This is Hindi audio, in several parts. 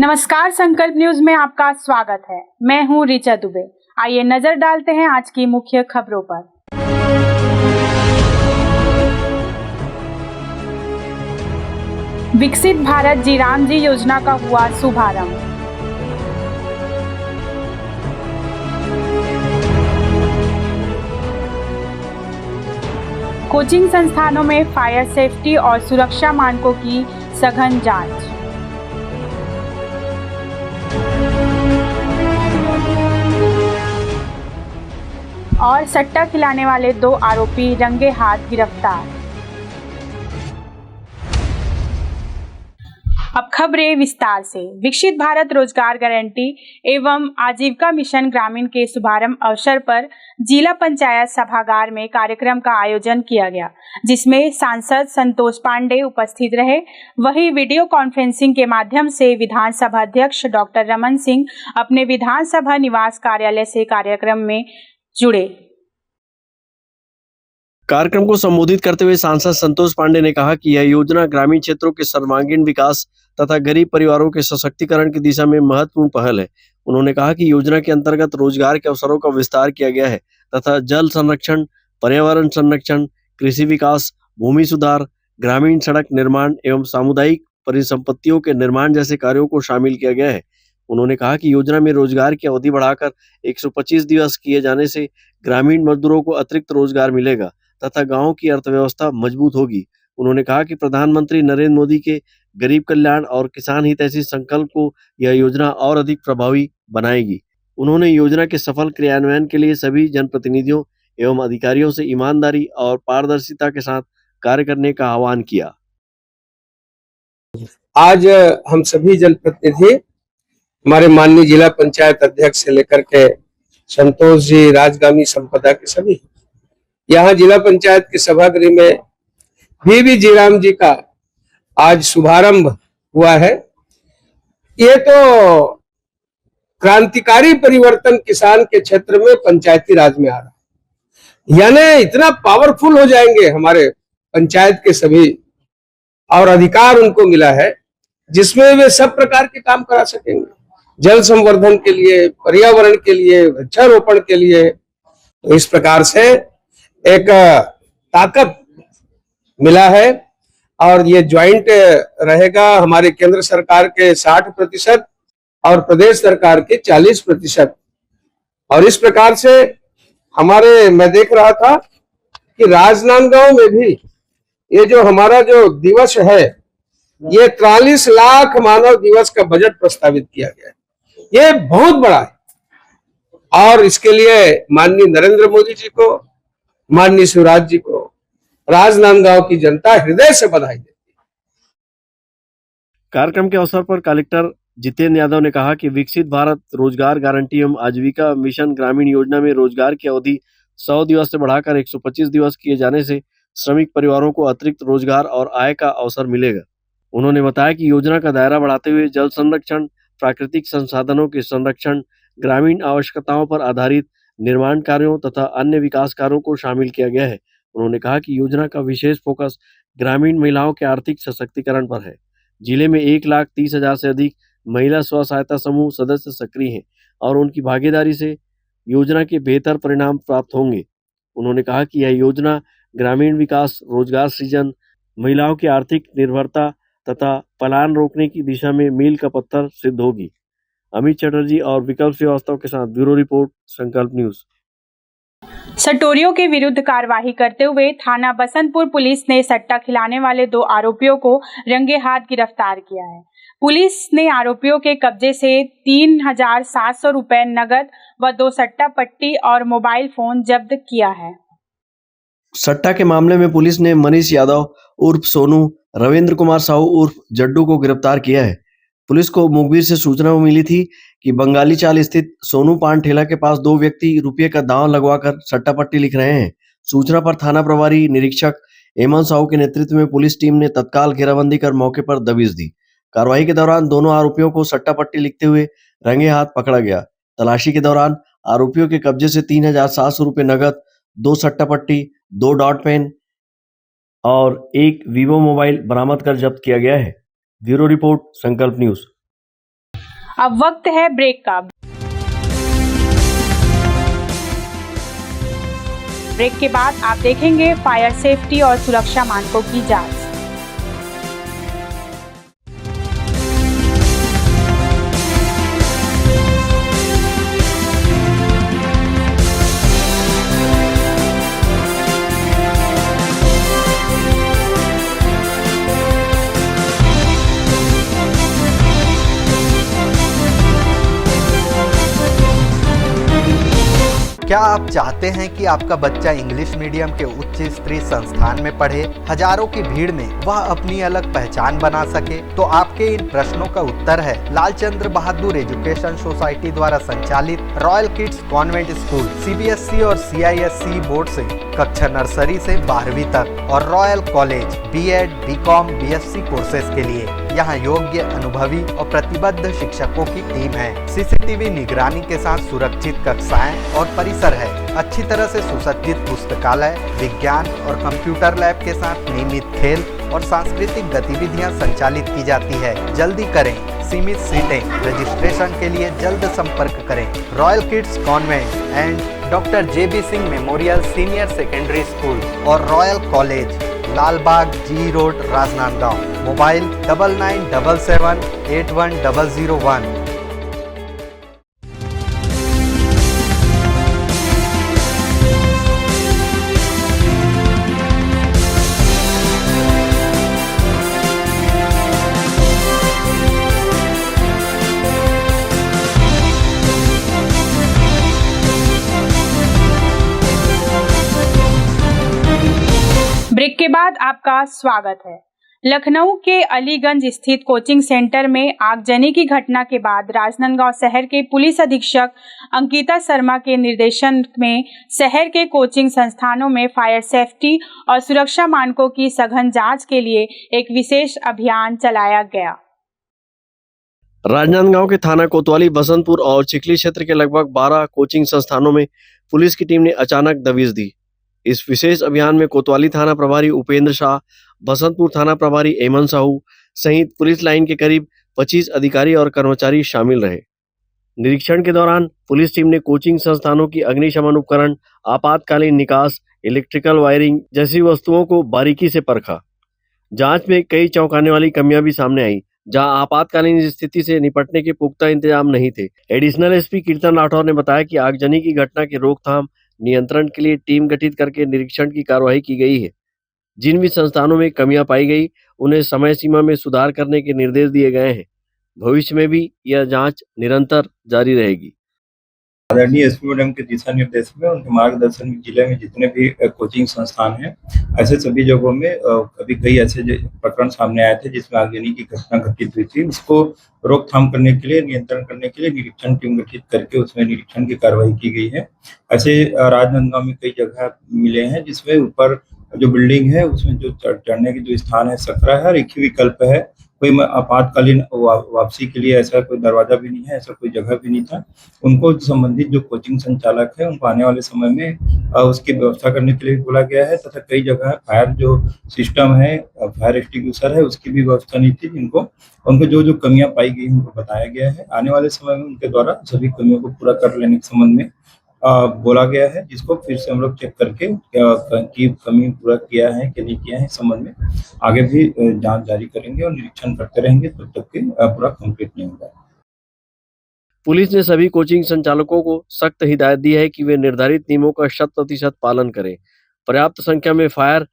नमस्कार, संकल्प न्यूज में आपका स्वागत है। मैं हूं ऋचा दुबे। आइए नजर डालते हैं आज की मुख्य खबरों पर। विकसित भारत जी राम जी योजना का हुआ शुभारंभ। कोचिंग संस्थानों में फायर सेफ्टी और सुरक्षा मानकों की सघन जांच। और सट्टा खिलाने वाले 2 आरोपी रंगे हाथ गिरफ्तार। अब खबरें विस्तार से। विकसित भारत रोजगार गारंटी एवं आजीविका मिशन ग्रामीण के शुभारंभ अवसर पर जिला पंचायत सभागार में कार्यक्रम का आयोजन किया गया, जिसमें सांसद संतोष पांडे उपस्थित रहे। वहीं वीडियो कॉन्फ्रेंसिंग के माध्यम से विधानसभा अध्यक्ष डॉक्टर रमन सिंह अपने विधानसभा निवास कार्यालय से कार्यक्रम में जुड़े। कार्यक्रम को संबोधित करते हुए सांसद संतोष पांडे ने कहा कि यह योजना ग्रामीण क्षेत्रों के सर्वांगीण विकास तथा गरीब परिवारों के सशक्तिकरण की दिशा में महत्वपूर्ण पहल है। उन्होंने कहा कि योजना के अंतर्गत रोजगार के अवसरों का विस्तार किया गया है तथा जल संरक्षण, पर्यावरण संरक्षण, कृषि विकास, भूमि सुधार, ग्रामीण सड़क निर्माण एवं सामुदायिक परिसंपत्तियों के निर्माण जैसे कार्यों को शामिल किया गया है। उन्होंने कहा कि योजना में रोजगार की अवधि बढ़ाकर 125 दिवस किए जाने से ग्रामीण मजदूरों को अतिरिक्त रोजगार मिलेगा तथा गांव की अर्थव्यवस्था मजबूत होगी। उन्होंने कहा कि प्रधानमंत्री नरेंद्र मोदी के गरीब कल्याण और किसान हित ऐसी संकल्प को यह योजना और अधिक प्रभावी बनाएगी। उन्होंने योजना के सफल क्रियान्वयन के लिए सभी जनप्रतिनिधियों एवं अधिकारियों से ईमानदारी और पारदर्शिता के साथ कार्य करने का आह्वान किया। आज हम सभी जनप्रतिनिधि, हमारे माननीय जिला पंचायत अध्यक्ष से लेकर के संतोष जी, राजगामी संपदा के सभी, यहाँ जिला पंचायत के सभागृह में भी जी राम जी का आज शुभारंभ हुआ है। ये तो क्रांतिकारी परिवर्तन किसान के क्षेत्र में पंचायती राज में आ रहा है, यानी इतना पावरफुल हो जाएंगे हमारे पंचायत के सभी, और अधिकार उनको मिला है जिसमें वे सब प्रकार के काम करा सकेंगे, जल संवर्धन के लिए, पर्यावरण के लिए, वृक्षारोपण के लिए। तो इस प्रकार से एक ताकत मिला है और ये ज्वाइंट रहेगा हमारे केंद्र सरकार के 60% और प्रदेश सरकार के 40%। और इस प्रकार से मैं देख रहा था कि राजनांदगांव में भी ये जो हमारा जो दिवस है, ये 43 लाख मानव दिवस का बजट प्रस्तावित किया गया है। ये बहुत बड़ा है और इसके लिए माननीय नरेंद्र मोदी जी को, माननीय शिवराज जी को, राजनांदगांव की जनता हृदय से बधाई देती है। कार्यक्रम के अवसर पर कलेक्टर जितेंद्र यादव ने कहा कि विकसित भारत रोजगार गारंटी एवं आजीविका मिशन ग्रामीण योजना में रोजगार की अवधि 100 दिवस से बढ़ाकर 125 दिवस किए जाने से श्रमिक परिवारों को अतिरिक्त रोजगार और आय का अवसर मिलेगा। उन्होंने बताया कि योजना का दायरा बढ़ाते हुए जल संरक्षण, प्राकृतिक संसाधनों के संरक्षण, ग्रामीण आवश्यकताओं पर आधारित निर्माण कार्यों तथा अन्य विकास कार्यों को शामिल किया गया है। उन्होंने कहा कि योजना का विशेष फोकस ग्रामीण महिलाओं के आर्थिक सशक्तिकरण पर है। जिले में 1,30,000 से अधिक महिला स्व सहायता समूह सदस्य सक्रिय हैं और उनकी भागीदारी से योजना के बेहतर परिणाम प्राप्त होंगे। उन्होंने कहा कि यह योजना ग्रामीण विकास, रोजगार सृजन, महिलाओं की आर्थिक निर्भरता तथा पलायन रोकने की दिशा में मील का पत्थर सिद्ध होगी। अमित चटर्जी और विकल्प श्रीवास्तव के साथ ब्यूरो रिपोर्ट, संकल्प न्यूज। सटोरियों के विरुद्ध कार्यवाही करते हुए थाना बसंतपुर पुलिस ने सट्टा खिलाने वाले 2 आरोपियों को रंगे हाथ गिरफ्तार किया है। पुलिस ने आरोपियों के कब्जे से 3,700 रुपए नगद व 2 सट्टा पट्टी और मोबाइल फोन जब्त किया है। सट्टा के मामले में पुलिस ने मनीष यादव उर्फ सोनू, रविंद्र कुमार साहू उर्फ जड्डू को गिरफ्तार किया है। पुलिस को मुखबिर से सूचना मिली थी कि बंगाली चाल स्थित सोनू पान ठेला के पास 2 व्यक्ति रुपये का दांव लगवाकर सट्टा पट्टी लिख रहे हैं। सूचना पर थाना प्रभारी निरीक्षक हेमंत साहू के नेतृत्व में पुलिस टीम ने तत्काल घेराबंदी कर मौके पर दबिश दी। कार्रवाई के दौरान दोनों आरोपियों को सट्टा पट्टी लिखते हुए रंगे हाथ पकड़ा गया। तलाशी के दौरान आरोपियों के कब्जे से 3,700 रुपये नगद, 2 सट्टा पट्टी, 2 डॉट पेन और 1 वीवो मोबाइल बरामद कर जब्त किया गया है। ब्यूरो रिपोर्ट, संकल्प न्यूज। अब वक्त है ब्रेक का। ब्रेक के बाद आप देखेंगे फायर सेफ्टी और सुरक्षा मानकों की जांच। क्या आप चाहते हैं कि आपका बच्चा इंग्लिश मीडियम के उच्च स्तरीय संस्थान में पढ़े, हजारों की भीड़ में वह अपनी अलग पहचान बना सके? तो आपके इन प्रश्नों का उत्तर है लालचंद्र बहादुर एजुकेशन सोसाइटी द्वारा संचालित royal kids convent school CBSE और सीआईएससी बोर्ड से कक्षा नर्सरी से 12वीं तक और royal college BEd, BCom, BSc courses के लिए। यहाँ योग्य, अनुभवी और प्रतिबद्ध शिक्षकों की टीम है। सीसीटीवी निगरानी के साथ सुरक्षित कक्षाएं और परिसर है। अच्छी तरह से सुसज्जित पुस्तकालय, विज्ञान और कंप्यूटर लैब के साथ नियमित खेल और सांस्कृतिक गतिविधियां संचालित की जाती है। जल्दी करें, सीमित सीटें। रजिस्ट्रेशन के लिए जल्द संपर्क करें। Royal kids convent and doctor JB Singh memorial senior secondary school और royal college, Lalbagh G road, Rajnandgaon. Mobile 9977 81001। Break के बाद आपका स्वागत है। लखनऊ के अलीगंज स्थित कोचिंग सेंटर में आगजनी की घटना के बाद राजनांदगांव शहर के पुलिस अधीक्षक अंकिता शर्मा के निर्देशन में शहर के कोचिंग संस्थानों में फायर सेफ्टी और सुरक्षा मानकों की सघन जांच के लिए एक विशेष अभियान चलाया गया। राजनांदगांव के थाना कोतवाली, बसंतपुर और चिखली क्षेत्र के लगभग 12 कोचिंग संस्थानों में पुलिस की टीम ने अचानक दबिश दी। इस विशेष अभियान में कोतवाली थाना प्रभारी उपेंद्र शाह, बसंतपुर थाना प्रभारी एमन साहू सहित पुलिस लाइन के करीब 25 अधिकारी और कर्मचारी शामिल रहे। निरीक्षण के दौरान पुलिस टीम ने कोचिंग संस्थानों की अग्निशमन उपकरण, आपातकालीन निकास, इलेक्ट्रिकल वायरिंग जैसी वस्तुओं को बारीकी से परखा। जांच में कई चौंकाने वाली कमियां भी सामने आई, जहां आपातकालीन स्थिति से निपटने के पुख्ता इंतजाम नहीं थे। एडिशनल एसपी कीर्तन राठौर ने बताया कि आगजनी की घटना के रोकथाम नियंत्रण के लिए टीम गठित करके निरीक्षण की कार्यवाही की गई है। जिन भी संस्थानों में कमियां पाई गई, उन्हें समय सीमा में सुधार करने के निर्देश दिए गए हैं। भविष्य में भी यह जांच निरंतर जारी रहेगी। आदरणीय एसपी मैडम के दिशा निर्देश में, उनके मार्गदर्शन में जिले में जितने भी कोचिंग संस्थान हैं, ऐसे सभी जगहों में अभी कई ऐसे प्रकरण सामने आए थे जिसमें आगजनी की घटना घटित हुई थी। उसको रोकथाम करने के लिए, नियंत्रण करने के लिए निरीक्षण टीम गठित करके उसमें निरीक्षण की कार्रवाई की गई है। ऐसे राजनांदगांव में कई जगह मिले हैं जिसमें ऊपर जो बिल्डिंग है उसमें जो चढ़ने की जो स्थान है सकरा है और एक ही विकल्प है। कोई आपातकालीन वापसी के लिए ऐसा कोई दरवाजा भी नहीं है, ऐसा कोई जगह भी नहीं था। उनको संबंधित जो कोचिंग संचालक है उनको आने वाले समय में उसकी व्यवस्था करने के लिए बोला गया है, तथा कई जगह फायर जो सिस्टम है, फायर एक्सटिंग्विशर है, उसकी भी व्यवस्था नहीं थी। उनको जो जो कमियां पाई गई उनको बताया गया है। आने वाले समय में उनके द्वारा सभी कमियों को पूरा कर लेने के संबंध में बोला गया है, जिसको फिर से हम लोग चेक करके की कमी पूरा किया है कि नहीं किया है, इस संबंध में आगे भी जांच जारी करेंगे और निरीक्षण करते रहेंगे तब तक कि पूरा कंप्लीट नहीं होगा। पुलिस ने सभी कोचिंग संचालकों को सख्त हिदायत दी है कि वे निर्धारित नियमों का 100% पालन करें, पर्याप्त संख्या में फायर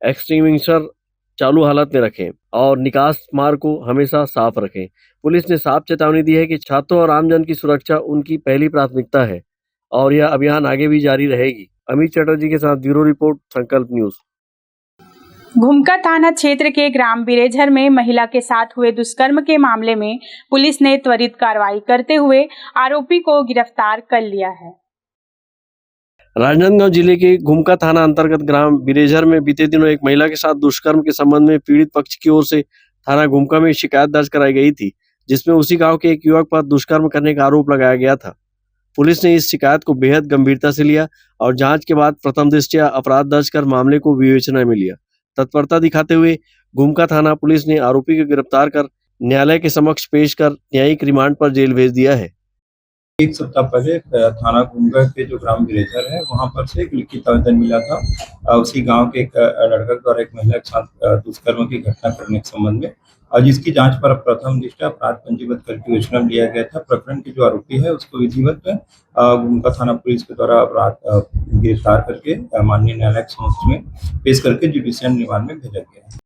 एक्सटिंग्विशर चालू हालत में रखें और निकास मार्ग को हमेशा साफ रखें। पुलिस ने साफ चेतावनी दी है कि छात्रों और आमजन की सुरक्षा उनकी पहली प्राथमिकता है और यह अभियान आगे भी जारी रहेगी। अमित चटर्जी के साथ ब्यूरो रिपोर्ट, संकल्प न्यूज। घुमका थाना क्षेत्र के ग्राम बिरेझर में महिला के साथ हुए दुष्कर्म के मामले में पुलिस ने त्वरित कार्रवाई करते हुए आरोपी को गिरफ्तार कर लिया है। राजनांदगांव जिले के घुमका थाना अंतर्गत ग्राम बिरेझर में बीते दिनों एक महिला के साथ दुष्कर्म के संबंध में पीड़ित पक्ष की ओर से थाना घुमका में शिकायत दर्ज कराई गई थी, जिसमें उसी गांव के एक युवक पर दुष्कर्म करने का आरोप लगाया गया था। पुलिस ने इस शिकायत को बेहद गंभीरता से लिया और जांच के बाद प्रथम दृष्टया अपराध दर्ज कर मामले को विवेचना में लिया। तत्परता दिखाते हुए घुमका थाना पुलिस ने आरोपी को गिरफ्तार कर न्यायालय के समक्ष पेश कर न्यायिक रिमांड पर जेल भेज दिया है। एक सप्ताह पहले थाना गुमगा के जो ग्राम विलेजर है वहां पर से एक लिखित आवेदन मिला था उसी गांव के एक लड़का द्वारा एक महिला के साथ दुष्कर्म की घटना करने के संबंध में, और जिसकी जांच पर प्रथम दृष्टया अपराध पंजीबद्ध करके योजना लिया गया था। प्रकरण के जो आरोपी है उसको विधिवत गुमका थाना पुलिस के द्वारा अपराध गिरफ्तार करके माननीय न्यायालय के समक्ष में पेश करके जुडिशियल रिमांड में भेजा गया।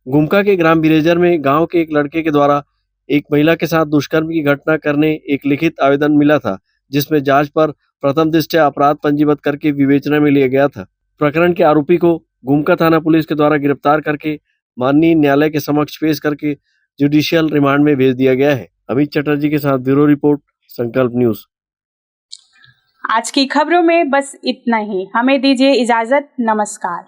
गुमका के ग्राम विलेजर में गांव के एक लड़के के द्वारा एक महिला के साथ दुष्कर्म की घटना करने एक लिखित आवेदन मिला था, जिसमें जांच पर प्रथम दृष्टया अपराध पंजीबद्ध करके विवेचना में लिया गया था। प्रकरण के आरोपी को गुमका थाना पुलिस के द्वारा गिरफ्तार करके माननीय न्यायालय के समक्ष पेश करके जुडिशियल रिमांड में भेज दिया गया है। अमित चटर्जी के साथ ब्यूरो रिपोर्ट, संकल्प न्यूज। आज की खबरों में बस इतना ही। हमें दीजिए इजाजत। नमस्कार।